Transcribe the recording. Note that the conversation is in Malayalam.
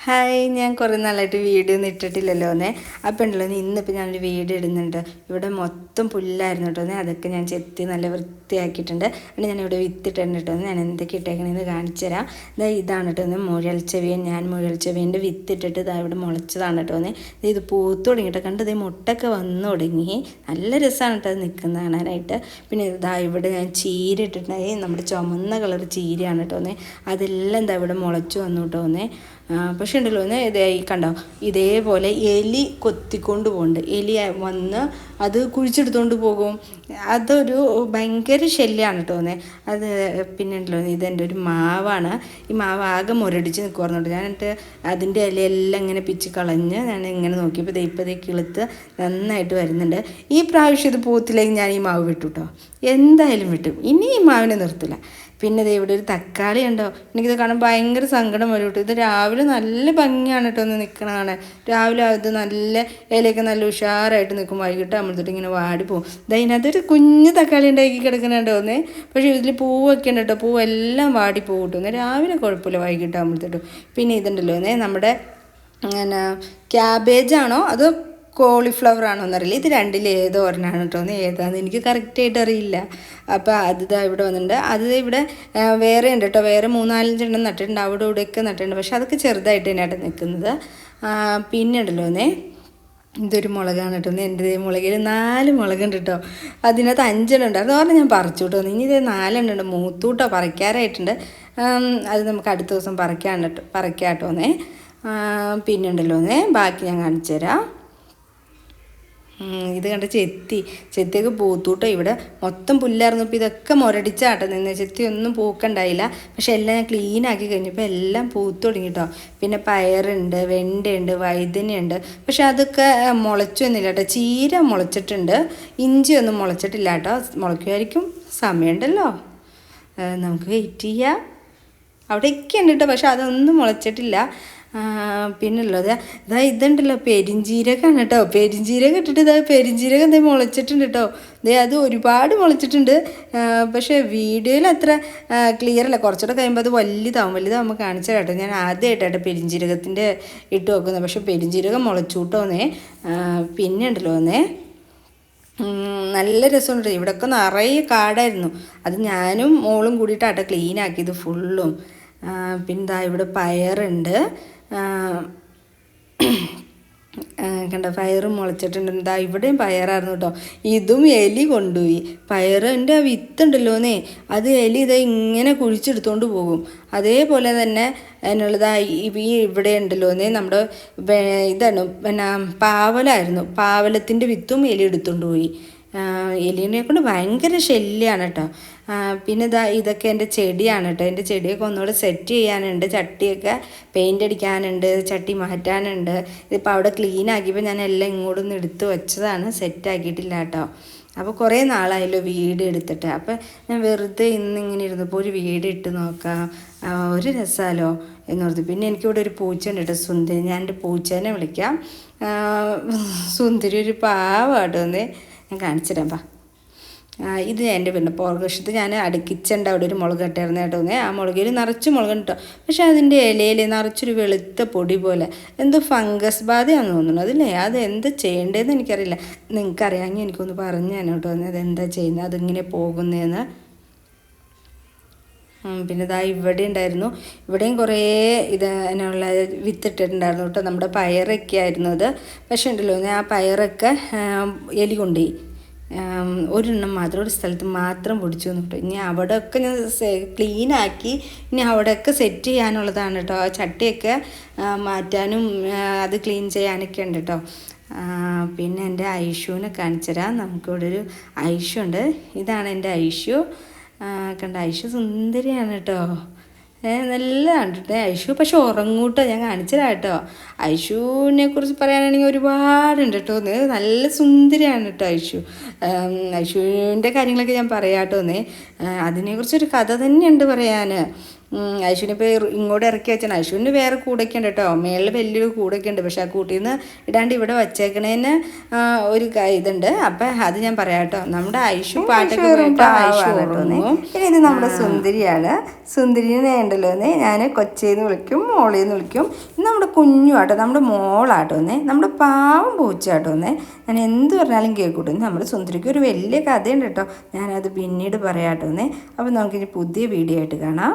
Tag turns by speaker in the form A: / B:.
A: ഹായ്, ഞാൻ കുറേ നാളായിട്ട് വീഡിയോ ഒന്നും ഇട്ടിട്ടില്ലല്ലോ. അപ്പം ഉണ്ടല്ലോ ഇന്നിപ്പോൾ ഞാനൊരു വീഡിയോ ഇടുന്നുണ്ട്. ഇവിടെ മൊത്തം പുല്ലായിരുന്നു കേട്ടോ. അതൊക്കെ ഞാൻ ചെത്തി നല്ല വൃത്തിയാക്കിയിട്ടുണ്ട്. എന്നിട്ട് ഞാനിവിടെ വിത്തിട്ടുണ്ട് കേട്ടോ. ഞാൻ എന്തൊക്കെ ഇട്ടേക്കണമെന്ന് കാണിച്ചു തരാം. ഇതാണ് കേട്ടോ മുഴൽച്ചെവിയൻ. ഞാൻ മുഴൽച്ചെവിയൻ്റെ വിത്തിട്ടിട്ട് ഇതാ ഇവിടെ മുളച്ചതാണ് കേട്ടോ. ഇത് പൂത്ത് തുടങ്ങിയിട്ട് കണ്ടത് മുട്ടൊക്കെ വന്നു തുടങ്ങി. നല്ല രസമാണ് കേട്ടോ അത് നിൽക്കുന്ന കാണാനായിട്ട്. പിന്നെ ഇതാ ഇവിടെ ഞാൻ ചീര ഇട്ടിട്ടുണ്ടായി. നമ്മുടെ ചുമന്ന കളർ ചീരയാണ് കേട്ടോ. അതെല്ലാം എന്താ ഇവിടെ മുളച്ചു വന്നു കേട്ടോ. പക്ഷേ ഉണ്ടല്ലോ ഇതായി കണ്ടോ, ഇതേപോലെ എലി കൊത്തിക്കൊണ്ട് പോകുന്നുണ്ട്. എലി വന്ന് അത് കുഴിച്ചെടുത്തുകൊണ്ട് പോകും. അതൊരു ഭയങ്കര ശല്യമാണ് കേട്ടോ. അത് പിന്നെ ഉണ്ടല്ലോ ഇതെൻ്റെ ഒരു മാവാണ്. ഈ മാവ് ആകെ മുരടിച്ച് നിൽക്കുമായിരുന്നുണ്ട്. ഞാനിട്ട് അതിൻ്റെ ഇലയെല്ലാം ഇങ്ങനെ പിച്ച് കളഞ്ഞ് ഞാൻ ഇങ്ങനെ നോക്കിയപ്പോൾ ഇപ്പോഴേ കിളുത്ത് നന്നായിട്ട് വരുന്നുണ്ട്. ഈ പ്രാവശ്യം ഇത് പൂത്തിലേക്ക് ഞാൻ ഈ മാവ് വിട്ടു കേട്ടോ. എന്തായാലും വിട്ടു. ഇനി ഈ മാവിനെ നിർത്തില്ല. പിന്നെ ഇത് ഇവിടെ ഒരു തക്കാളി ഉണ്ടോ. എനിക്കിത് കാണാൻ ഭയങ്കര സങ്കടം വരും കേട്ടോ. ഇത് രാവിലെ നല്ല ഭംഗിയാണ് കേട്ടോ നിൽക്കണ കാണാൻ. രാവിലെ അത് നല്ല ഇലയൊക്കെ നല്ല ഉഷാറായിട്ട് നിൽക്കും. വൈകിട്ട് ആകുമ്പോഴത്തേട്ട് ഇങ്ങനെ വാടിപ്പോവും. ഇതിനകത്തൊരു കുഞ്ഞ് തക്കാളി ഉണ്ടാക്കി കിടക്കുന്നുണ്ടോ. പക്ഷേ ഇതിൽ പൂവൊക്കെ ഉണ്ട് കേട്ടോ. പൂവെല്ലാം വാടിപ്പോകും കേട്ടോ. രാവിലെ കുഴപ്പമില്ല, വൈകിട്ട് ആകുമ്പോഴത്തേട്ടും. പിന്നെ ഇതുണ്ടല്ലോ നമ്മുടെ അങ്ങനെ ക്യാബേജാണോ അതോ കോളിഫ്ലവർ ആണോ എന്നറിയില്ല. ഇത് രണ്ടിലേതോ ഒരെണ്ണമാണ് കേട്ടോ. ഏതാണെന്ന് എനിക്ക് കറക്റ്റായിട്ട് അറിയില്ല. അപ്പോൾ അതിതാ ഇവിടെ വന്നിട്ടുണ്ട്. അത് ഇവിടെ വേറെ ഉണ്ട് കേട്ടോ. വേറെ 3-4 എണ്ണം നട്ടിട്ടുണ്ട്. അവിടെ ഇവിടെയൊക്കെ നട്ടിട്ടുണ്ട്. പക്ഷെ അതൊക്കെ ചെറുതായിട്ട് തന്നെയായിട്ട് നിൽക്കുന്നത്. പിന്നെ ഉണ്ടല്ലോ ഇതൊരു മുളകാണ് കേട്ടോ. എൻ്റെ മുളകിൽ 4 മുളകുണ്ട് കേട്ടോ. അതിനകത്ത് 5 എണ്ണം ഉണ്ട്. അത് പറഞ്ഞാൽ ഞാൻ പറിച്ചു കേട്ടോ. ഇനി ഇത് 4 എണ്ണം ഉണ്ട്. മൂത്തൂട്ടോ പറിക്കാറായിട്ടുണ്ട്. അത് നമുക്ക് അടുത്ത ദിവസം പറിക്കാം കേട്ടോ. പിന്നെ ഉണ്ടല്ലോ ബാക്കി ഞാൻ കാണിച്ചു തരാം. ഇത് കണ്ട് ചെത്തിയൊക്കെ പൂത്തൂട്ടോ. ഇവിടെ മൊത്തം പുല്ലായിരുന്നു. ഇപ്പോൾ ഇതൊക്കെ മുരടിച്ചാട്ടോ നിന്ന്. ചെത്തി ഒന്നും പൂക്കണ്ടായില്ല. പക്ഷെ എല്ലാം ഞാൻ ക്ലീൻ ആക്കി കഴിഞ്ഞപ്പോൾ എല്ലാം പൂത്തു തുടങ്ങി കേട്ടോ. പിന്നെ പയറുണ്ട്, വെണ്ടയുണ്ട്, വഴുതനയുണ്ട്. പക്ഷെ അതൊക്കെ മുളച്ചൊന്നുമില്ല കേട്ടോ. ചീര മുളച്ചിട്ടുണ്ട്, ഇഞ്ചിയൊന്നും മുളച്ചിട്ടില്ല കേട്ടോ. മുളയ്ക്കുമായിരിക്കും, സമയമുണ്ടല്ലോ, നമുക്ക് വെയിറ്റ് ചെയ്യാം. അവിടെയൊക്കെ ഉണ്ട് കേട്ടോ. പക്ഷെ അതൊന്നും മുളച്ചിട്ടില്ല. പിന്നുള്ളത് ഇതുണ്ടല്ലോ പെരിഞ്ചീരകമാണ് കേട്ടോ. പെരിഞ്ചീരകം ഇട്ടിട്ട് പെരിഞ്ചീരകം എന്തെങ്കിലും മുളച്ചിട്ടുണ്ട് കേട്ടോ. അത് ഒരുപാട് മുളച്ചിട്ടുണ്ട്. പക്ഷേ വീഡിയോയിൽ അത്ര ക്ലിയർ അല്ല. കുറച്ചുകൂടെ കഴിയുമ്പോൾ അത് വലുതാവുമ്പോൾ കാണിച്ചു കേട്ടോ. ഞാൻ ആദ്യമായിട്ടാട്ടോ പെരിഞ്ചീരകത്തിൻ്റെ ഇട്ട് വെക്കുന്നത്. പക്ഷേ പെരിഞ്ചീരകം മുളച്ചു കേട്ടോന്നേ. പിന്നെ ഉണ്ടല്ലോ നല്ല രസമുണ്ട്. ഇവിടെയൊക്കെ നിറയെ കാടായിരുന്നു. അത് ഞാനും മോളും കൂടിയിട്ടാട്ടോ ക്ലീൻ ആക്കിയത് ഫുള്ളും. പിന്നെ ഇവിടെ പയറുണ്ട് കണ്ടോ. പയറും മുളച്ചിട്ടുണ്ട്. ഇവിടെയും പയറായിരുന്നു കേട്ടോ. ഇതും എലി കൊണ്ടുപോയി. പയറിൻ്റെ ആ വിത്തുണ്ടല്ലോ അത് എലി ഇങ്ങനെ കുഴിച്ചെടുത്തോണ്ട് പോകും. അതേപോലെ തന്നെ ഇവിടെ ഉണ്ടല്ലോ നമ്മുടെ ഇതാണ് പിന്നെ പാവലായിരുന്നു. പാവലത്തിൻ്റെ വിത്തും എലി എടുത്തോണ്ട് പോയി. എലിനെ കൊണ്ട് ഭയങ്കര ശല്യമാണ് കേട്ടോ. പിന്നെ ഇതൊക്കെ എൻ്റെ ചെടിയാണ് കേട്ടോ. എൻ്റെ ചെടിയൊക്കെ ഒന്നുകൂടെ സെറ്റ് ചെയ്യാനുണ്ട്. ചട്ടിയൊക്കെ പെയിൻ്റ് അടിക്കാനുണ്ട്, ചട്ടി മാറ്റാനുണ്ട്. ഇതിപ്പോൾ അവിടെ ക്ലീൻ ആക്കിയപ്പോൾ ഞാൻ എല്ലാം ഇങ്ങോട്ടൊന്ന് എടുത്ത് വെച്ചതാണ്, സെറ്റാക്കിയിട്ടില്ല കേട്ടോ. അപ്പോൾ കുറേ നാളായല്ലോ വീഡിയോ എടുത്തിട്ട്. അപ്പോൾ ഞാൻ വെറുതെ ഇന്നിങ്ങനെ ഇരുന്നപ്പോൾ ഒരു വീഡിയോ ഇട്ട് നോക്കാം, ഒരു രസമല്ലോ എന്നോർത്ത്. പിന്നെ എനിക്കിവിടെ ഒരു പൂച്ചയുണ്ട് കേട്ടോ, സുന്ദരി. ഞാൻ എൻ്റെ പൂച്ചേനെ വിളിക്കാം. സുന്ദരി ഒരു പാവാട്ടോ. ഞാൻ കാണിച്ചിടാം. ഇത് എൻ്റെ പിന്നെ പുറകുവശത്ത് ഞാൻ കിച്ചൻ്റെ അവിടെ ഒരു മുളക് കെട്ടായിരുന്നു കേട്ടോ. ആ മുളകിൽ നിറച്ച് മുളകുണ്ട് കേട്ടോ. പക്ഷെ അതിൻ്റെ ഇലയിൽ നിറച്ചൊരു വെളുത്ത പൊടി പോലെ എന്തോ ഫംഗസ് ബാധയാണെന്ന് തോന്നുന്നു. അതില്ലേ അത് എന്താ ചെയ്യേണ്ടതെന്ന് എനിക്കറിയില്ല. നിങ്ങൾക്കറിയാമെങ്കിൽ എനിക്കൊന്ന് പറഞ്ഞു തന്നെ കേട്ടോ. അതെന്താ ചെയ്യുന്നത്, അതിങ്ങനെ പോകുന്നതെന്ന്. പിന്നെ ഇവിടെ ഉണ്ടായിരുന്നു. ഇവിടെയും കുറേ അതിനുള്ള വിത്തിട്ടിട്ടുണ്ടായിരുന്നു കേട്ടോ. നമ്മുടെ പയറൊക്കെ ആയിരുന്നു അത്. പക്ഷേ ഉണ്ടല്ലോ ആ പയറൊക്കെ എലി കൊണ്ടുപോയി. ഒരെണ്ണം മാത്രം ഒരു സ്ഥലത്ത് മാത്രം പൊടിച്ചു വന്നിട്ടു. ഇനി അവിടെയൊക്കെ ഞാൻ ക്ലീനാക്കി ഇനി അവിടെയൊക്കെ സെറ്റ് ചെയ്യാനുള്ളതാണ് കേട്ടോ. ആ ചട്ടിയൊക്കെ മാറ്റാനും അത് ക്ലീൻ ചെയ്യാനൊക്കെ ഉണ്ട് കേട്ടോ. പിന്നെ എൻ്റെ ഐഷുവിനെ കാണിച്ചു തരാം. നമുക്കിവിടെ ഒരു ഐഷു ഉണ്ട്. ഇതാണ് എൻ്റെ ഐഷു. കണ്ട, ഐഷു സുന്ദരിയാണ് കേട്ടോ. നല്ലതാണ് കേട്ടോ ഐഷു. പക്ഷെ ഉറങ്ങൂട്ടോ. ഞാൻ കാണിച്ചതാണ് കേട്ടോ. ഐഷുവിനെ കുറിച്ച് പറയാനാണെങ്കിൽ ഒരുപാടുണ്ട് കേട്ടോ. നല്ല സുന്ദരിയാണ് കേട്ടോ ഐഷു. ഐഷുവിൻ്റെ കാര്യങ്ങളൊക്കെ ഞാൻ പറയാം കേട്ടോ. അതിനെക്കുറിച്ചൊരു കഥ തന്നെയുണ്ട് പറയാൻ. ഐശുവിനെ ഇപ്പോൾ ഇങ്ങോട്ട് ഇറക്കി വെച്ചാൽ ഐശുവിന് വേറെ കൂടൊക്കെ ഉണ്ട് കേട്ടോ, മേളിൽ വലിയൊരു കൂടൊക്കെ ഉണ്ട്. പക്ഷേ ആ കൂട്ടിൽ നിന്ന് ഇടാണ്ട് ഇവിടെ വച്ചേക്കണേന് ഒരു ഇതുണ്ട്. അപ്പം അത് ഞാൻ പറയാം കേട്ടോ. നമ്മുടെ ഐശു പാട്ടൊക്കെ ഇത് നമ്മുടെ സുന്ദരിയാണ്. സുന്ദരിനെ ഉണ്ടല്ലോ ഞാൻ കൊച്ചേന്ന് വിളിക്കും, മോളേന്ന് വിളിക്കും. നമ്മുടെ കുഞ്ഞു ആട്ടോ, നമ്മുടെ മോളാട്ടോന്നേ, നമ്മുടെ പാവം പൂച്ചാട്ടോന്നേ. ഞാൻ എന്ത് പറഞ്ഞാലും കേൾക്കൂട്ടോ. നമ്മുടെ സുന്ദരിക്ക് ഒരു വലിയ കഥയുണ്ട് കേട്ടോ, ഞാനത് പിന്നീട് പറയാട്ടോന്നേ. അപ്പം നമുക്കിനി പുതിയ വീഡിയോ ആയിട്ട് കാണാം.